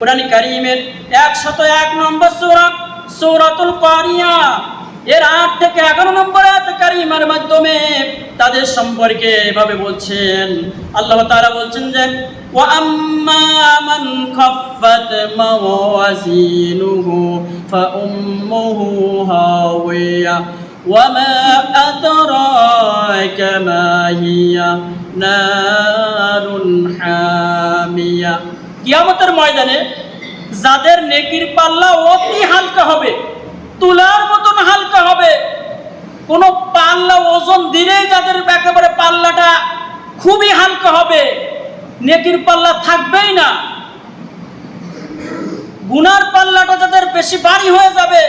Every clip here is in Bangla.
কুরআন কারীমের 101 নম্বর সূরা সূরাতুল কারিয়া এর 8 থেকে 11 নম্বর আয়াত কারীমার মাধ্যমে তাদের সম্পর্কে এভাবে বলছেন। আল্লাহ তাআলা বলছেন যে ওয়া আম্মা মান খাফফাত মাওয়াজিনুহু ফাউম্মুহু হাওিয়া ওয়া মা আদরাকা মা হিয়া নারুন হামিয়া। কিয়ামতের ময়দানে যাদের নেকির পাল্লা অতি হালকা হবে, তুলার মতন হালকা হবে, কোনো পাল্লা ওজন দিলেই যাদের একেবারে পাল্লাটা খুবই হালকা হবে, নেকির পাল্লা থাকবেই না, গুনার পাল্লাটা যাদের বেশি ভারী হয়ে যাবে।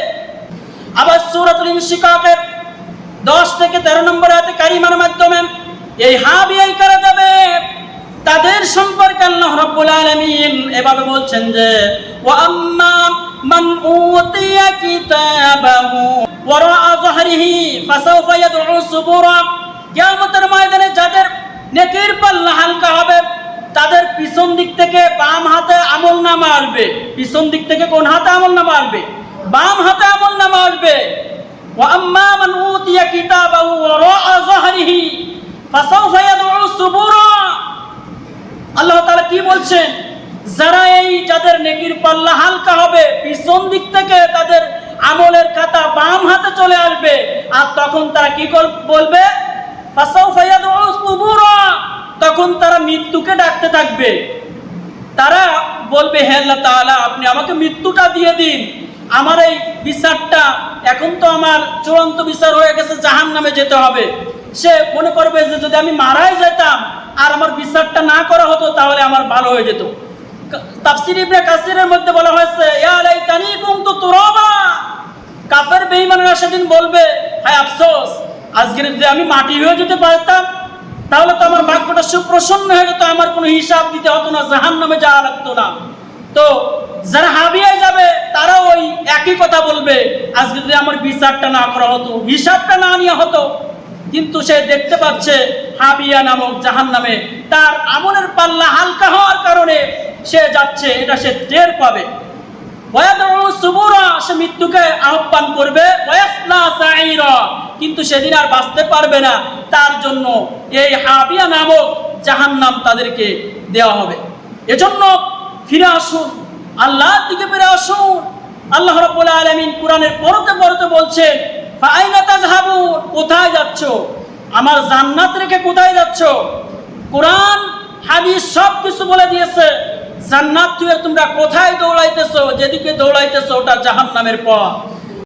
আবার সূরাতুল ইনশিকাকের 10 থেকে 13 নম্বর আয়াতে কারিমার মাধ্যমে এই হাবিয়াই করা যাবে তাদের সম্পর্কে আল্লাহ রাব্বুল আলামিন এভাবে বলছেন যে ওয়া আম্মা মান উতিয়া কিতাবাহু ওয়ারা'a যাহরিহি ফাসাওফা ইয়াদউ সুবুরা। কিয়ামতের ময়দানে যাদের নেকির পাল্লা হালকা হবে তাদের পিছন দিক থেকে বাম হাতে আমলনামা আসবে। পিছন দিক থেকে কোন হাতে আমলনামা আসবে? বাম হাতে আমলনামা আসবে। ওয়া আম্মা মান উতিয়া কিতাবাহু ওয়ারা'a যাহরিহি ফাসাওফা ইয়াদউ সুবুরা। আল্লাহ তাআলা কি বলছেন? যারা এই যাদের নেকির পাল্লা হালকা হবে পিছন দিক থেকে তাদের আমলের খাতা বাম হাতে চলে আসবে, আর তখন তারা কি বলবে? ফাসাওফা ইয়াদউ সুবুরা। তখন তারা মৃত্যুকে ডাকতে থাকবে। তারা বলবে হে আল্লাহ তাআলা আপনি আমাকে মৃত্যুটা দিয়ে দিন, আমার এই বিচারটা এখন তো আমার চূড়ান্ত বিচার হয়ে গেছে, জাহান্নামে যেতে হবে। সে মনে করবে যে যদি আমি মারাই যেতাম আর আমার বিচারটা না করা হতো তাহলে আমার ভালো হয়ে যেত। তাফসীর ইবনে কাসিরের মধ্যে বলা হয়েছে ইয়া লাইতানি কুনতু তুরাবা। কাফের বেঈমানরা সেদিন বলবে হায় আফসোস, আজকে যদি আমি মাটি হয়ে যেতে পারতাম তাহলে তো আমার ভাগ্যটা সুপ্রসন্ন হয়ে যেত, আমার কোনো হিসাব দিতে হতো না, জাহান্নামে যাওয়া লাগতো না। তো যারা হাবিয়ে যাবে তারা ওই একই কথা বলবে আজকে যদি আমার বিচারটা না করা হতো, হিসাবটা না নেওয়া হতো। কিন্তু সে দেখতে পাচ্ছে হাবিয়া নামক জাহান্নামে তার আমলের পাল্লা হালকা হওয়ার কারণে সে যাচ্ছে, এটা সে টের পাবে। ওয়ায়াদউ সুবুরা, সে মৃত্যুকে আহ্বান করবে। ওয়ায়াসলা সাঈরা, কিন্তু সেদিন আর বাঁচতে পারবে না, তার জন্য এই হাবিয়া নামক জাহান্নাম তাদেরকে দেওয়া হবে। এজন্য ফিরে আসুন, আল্লাহর দিকে ফিরে আসুন। আল্লাহ রাব্বুল আলামিন কুরআনের পড়তে পড়তে বলছেন ফাআইনা তাযহাবুন, কোথায় যাচ্ছ? আমার জান্নাত রেখে কোথায় যাচ্ছ? কোরআন হাদিস সব কিছু বলে দিয়েছে। জান্নাত থেকে তোমরা কোথায় দৌড়াইতেছো? যেদিকে দৌড়াইতেছো ওটা জাহান্নামের পথ।